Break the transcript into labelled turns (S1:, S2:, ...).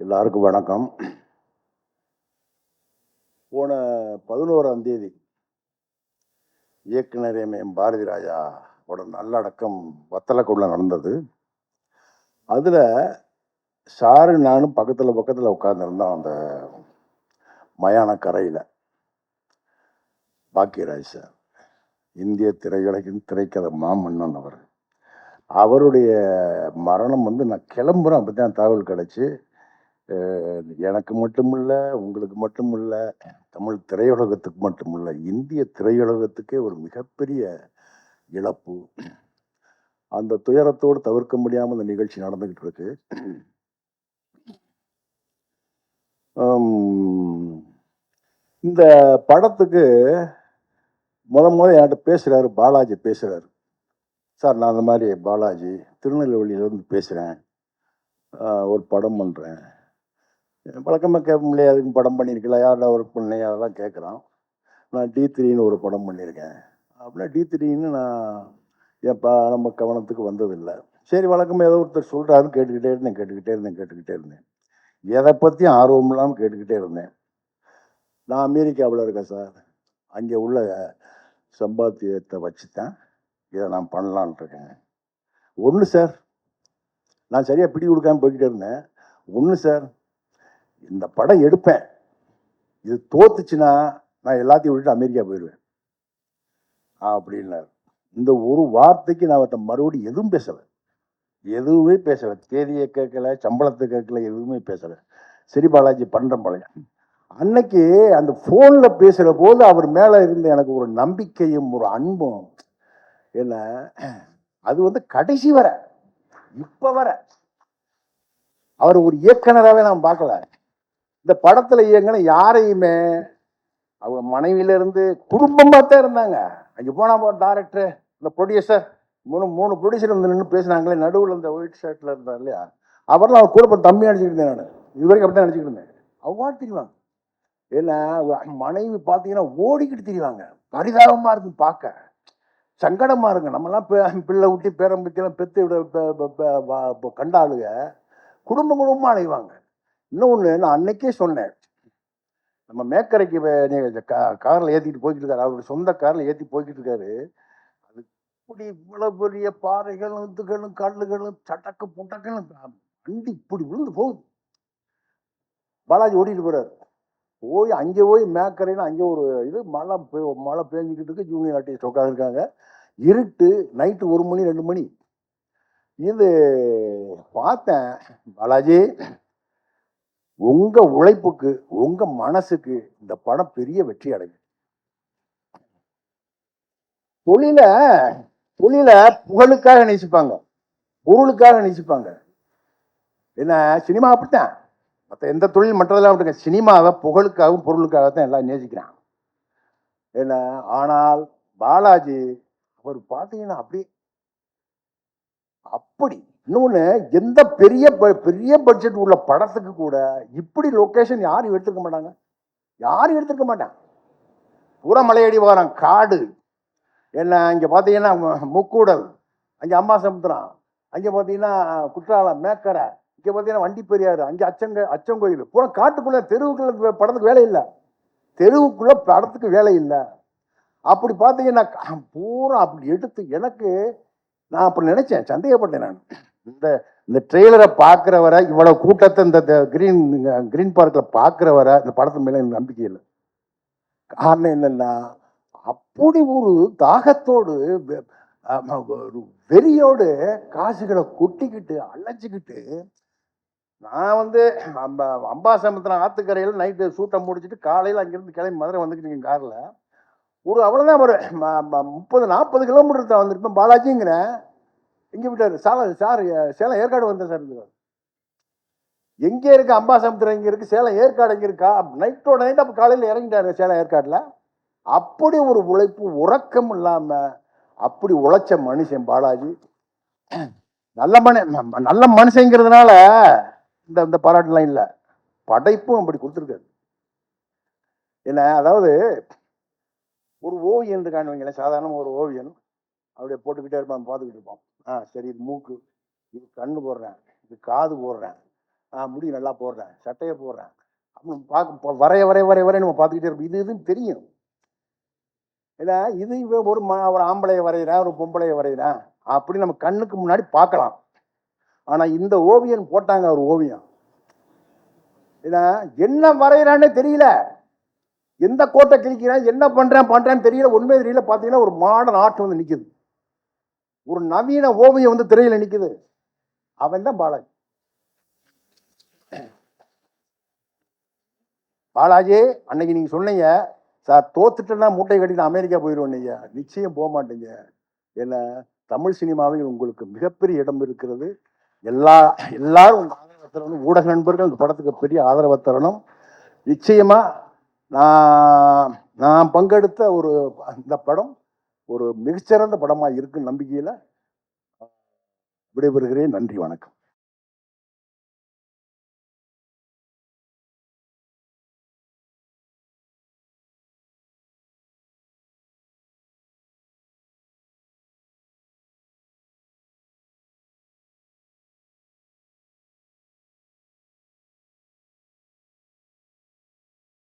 S1: எல்லாருக்கும் வணக்கம். போன 11ஆம் தேதி இயக்குனர் எம் பாரதி ராஜாவோட நல்லடக்கம் வத்தலக்குள்ள நடந்தது. அதுல சாரு நானும் பக்கத்துல உட்கார்ந்துருந்தோம். அந்த மயான கரையில பாக்கியராஜ் சார், இந்திய திரையுலகின் திரைக்கதை மாமன்னன் அவருடைய மரணம் நான் கிளம்புறேன். அப்படித்தான் தகவல் கிடைச்சு. எனக்கு மட்டும் இல்லை, உங்களுக்கு மட்டும் இல்லை, தமிழ் திரையுலகத்துக்கு மட்டும் இல்லை, இந்திய திரையுலகத்துக்கே ஒரு மிகப்பெரிய இழப்பு. அந்த துயரத்தோடு தவிர்க்க முடியாமல் இந்த நிகழ்ச்சி நடந்துகிட்டு இருக்கு. இந்த படத்துக்கு என்கிட்ட பேசுறாரு பாலாஜி. பேசுறாரு, சார் நான் அந்த மாதிரி பாலாஜி திருநெல்வேலியிலேருந்து பேசுகிறேன், ஒரு படம் பண்ணுறேன். வழக்கமாக கேட்க முடியாது, அதுக்கு படம் பண்ணியிருக்கலாம், யாரோட ஒர்க் பண்ணேன் அதெல்லாம் கேட்குறான். நான் D3ன்னு ஒரு படம் பண்ணியிருக்கேன் அப்படின்னா, D3ன்னு நான் நம்ம கவனத்துக்கு வந்ததில்லை. சரி, வழக்கமாக ஏதோ ஒருத்தர் சொல்கிறாருன்னு கேட்டுக்கிட்டே இருந்தேன். எதை பற்றியும் ஆர்வம் இல்லாமல் கேட்டுக்கிட்டே இருந்தேன். நான் அமெரிக்காவில் இருக்கேன் சார், அங்கே உள்ள சம்பாத்தியத்தை வச்சு தான் இதை நான் பண்ணலான் இருக்கேன். ஒன்று சார், நான் சரியாக பிடி கொடுக்காம போய்கிட்டே இருந்தேன். ஒன்று சார், இந்த படம் எடுப்பேன், இது தோத்துச்சுன்னா நான் எல்லாத்தையும் விட்டுட்டு அமெரிக்கா போயிடுவேன் அப்படின்னாரு. இந்த ஒரு வார்த்தைக்கு நான் அவர்கிட்ட மறுபடியும் எதுவுமே பேசலை. தேதியை கேட்கல, சம்பளத்தை கேட்கல, எதுவுமே பேசலை. சரி பாலாஜி பண்ணுறேன் பழைய. அன்னைக்கு அந்த ஃபோனில் பேசுகிற போது அவர் மேலே இருந்த எனக்கு ஒரு நம்பிக்கையும் ஒரு அன்பும் என்ன, அது கடைசி வர இப்ப வர அவர் ஒரு இயக்குனராகவே நான் பார்க்கல. இந்த படத்துல இயங்கின யாரையுமே அவங்க மனைவியில இருந்து குடும்பமா தான் இருந்தாங்க. அங்கே போனா டைரக்டர், இந்த ப்ரொடியூசர், மூணு ப்ரொடியூசர் நின்று பேசினாங்களே, நடுவில் இந்த ஒயிட் ஷர்ட்ல இருந்தார் இல்லையா, அவரெல்லாம் அவர் கூட தம்பி நினைச்சிட்டு இருந்தேன். நான் இது வரைக்கும் அப்படித்தான் நினைச்சிட்டு இருந்தேன். அவங்க தெரியுவாங்க. ஏன்னா மனைவி பார்த்தீங்கன்னா ஓடிக்கிட்டு தெரியுவாங்க. பரிதாபமா இருக்கு, பார்க்க சங்கடமா இருக்கு. நம்மலாம் பிள்ளை ஊட்டி பேரம்பத்தியெல்லாம் பெத்து விட கண்டாளுங்க குடும்பமா அலைவாங்க. இன்னொன்று நான் அன்னைக்கே சொன்னேன், நம்ம மேக்கரைக்கு காரில் ஏற்றிட்டு போய்கிட்டு இருக்காரு, அவருடைய சொந்த காரில் ஏற்றி போய்கிட்டு இருக்காரு. அது இப்படி இவ்வளவு பெரிய பாறைகளும் இதுகளும் கல்லுகளும் சட்டக்கு புட்டக்குன்னு வண்டி இப்படி விழுந்து போகுது. பாலாஜி ஓடிட்டு போறாரு. அங்கே போய் மேக்கரைன்னு அங்கே ஒரு இது மழை பேஞ்சிக்கிட்டு இருக்கு. ஜூனியர் ஆர்டிஸ்ட் உட்காந்துருக்காங்க. இருட்டு, நைட்டு 1 மணி 2 மணி. இது பார்த்தேன், பாலாஜி உங்க உழைப்புக்கு உங்க மனசுக்கு இந்த படம் பெரிய வெற்றி அடையும். தொழில புகழுக்காக நேசிப்பாங்க, பொருளுக்காக நேசிப்பாங்க. என்ன சினிமா அப்படித்தான், மற்ற எந்த தொழில் மற்றதெல்லாம் விட்டுங்க, சினிமாவை புகழுக்காகவும் பொருளுக்காகத்தான் எல்லாம் நேசிக்கிறான். என்ன ஆனால் பாலாஜி அவர் பார்த்தீங்கன்னா அப்படி இன்னொன்னு, எந்த பெரிய பட்ஜெட் உள்ள படத்துக்கு கூட இப்படி லொகேஷன் யாரும் எடுத்துக்க மாட்டாங்க. பூரா மலையடி வாரம், காடு. என்ன இங்க பாத்தீங்கன்னா முக்கூடல், அங்க அம்மா சமுத்திரம், அங்க பாத்தீங்கன்னா குற்றாலம், மேக்கரை, இங்க பாத்தீங்கன்னா வண்டி பெரியாறு, அங்க அச்சங்கோயில், பூரா காட்டுக்குள்ள. தெருவுக்குள்ள படத்துக்கு வேலை இல்லை, தெருவுக்குள்ள படத்துக்கு வேலை இல்லை. அப்படி பாத்தீங்கன்னா பூரா அப்படி எடுத்து எனக்கு நான் அப்படி நினைச்சேன், சந்தேகப்பட்டேன். நான் இந்த ட்ரெய்லரை பார்க்குற வரை, இவ்வளவு கூட்டத்தை இந்த கிரீன் பார்க்ல பார்க்குற வரை இந்த படத்து மேல எனக்கு நம்பிக்கை இல்லை. காரணம் என்னன்னா, அப்படி ஒரு தாகத்தோடு வெறியோடு காசுகளை கொட்டிக்கிட்டு அழைச்சிக்கிட்டு நான் அம்பாசமுத்திரம் ஆத்துக்கரையில் நைட்டு சூட்டை முடிச்சுட்டு காலையில் அங்கிருந்து கிளம்பி மதுரை வந்துக்கிட்டு இருக்கேன் காரில். அவ்வளோதான் ஒரு 30-40 கிலோமீட்டர் தான் வந்திருப்பேன். பாலாஜிங்கிறேன், எங்கே விட்டாரு சார் சேலம் ஏற்காடு வந்தேன் சார். எங்கே இருக்கு அம்பாசமுத்திரம், எங்கே இருக்கு சேலம் ஏற்காடு, எங்கே இருக்கா? நைட்டோட நைட் அப்போ காலையில் இறங்கிட்டாரு சேலம் ஏற்காடுல. அப்படி ஒரு உழைப்பு, உறக்கம் இல்லாம அப்படி உழைச்ச மனுஷன் பாலாஜி. நல்ல மனுஷங்கிறதுனால இந்த பாராட்டுலாம் இல்லை, படைப்பும் அப்படி கொடுத்துருக்காரு. என்ன அதாவது ஒரு ஓவியன் இருக்கான்னு, சாதாரண ஒரு ஓவியன் அப்படியே போட்டுக்கிட்டே இருப்பான், பார்த்துக்கிட்டு இருப்பான். சரி, இது மூக்கு, இது கண்ணு போடுறேன், இது காது போடுறேன், முடி நல்லா போடுறேன், சட்டையை போடுறேன் அப்படின்னு பார்க்க வரைய நம்ம பார்த்துக்கிட்டே இருப்போம். இதுன்னு தெரியும். ஏன்னா இது ஒரு ஒரு ஆம்பளையை வரைகிறேன், ஒரு பொம்பளையை வரைகிறேன் அப்படி நம்ம கண்ணுக்கு முன்னாடி பார்க்கலாம். ஆனா இந்த ஓவியன் போட்டாங்க ஒரு ஓவியம், ஏன்னா என்ன வரைகிறான்னு தெரியல, எந்த கோட்டை கிழிக்கிறேன், என்ன பண்றேன்னு தெரியல, உண்மை தெரியல. பார்த்தீங்கன்னா ஒரு மாடர்ன் ஆர்ட் வந்து நிற்குது, ஒரு நவீன ஓவியம் வந்து திரையில நிற்குது. அவன் தான் பாலாஜி. பாலாஜி அன்னைக்கு நீங்க சொன்னீங்க சார், தோத்துட்டேன்னா மூட்டை கட்டிட்டு அமெரிக்கா போயிடுவோம். நீங்க நிச்சயம் போக மாட்டீங்க. ஏன்னா தமிழ் சினிமாவில் உங்களுக்கு மிகப்பெரிய இடம் இருக்கிறது. எல்லாரும் உங்க ஆதரவு தரணும். ஊடக நண்பர்கள் இந்த படத்துக்கு பெரிய ஆதரவு தரணும். நிச்சயமா நான் பங்கெடுத்த இந்த படம் ஒரு மிகச்சிறந்த படமா இருக்குன்னு நம்பிக்கையில விடைபெறுகிறேன். நன்றி, வணக்கம்.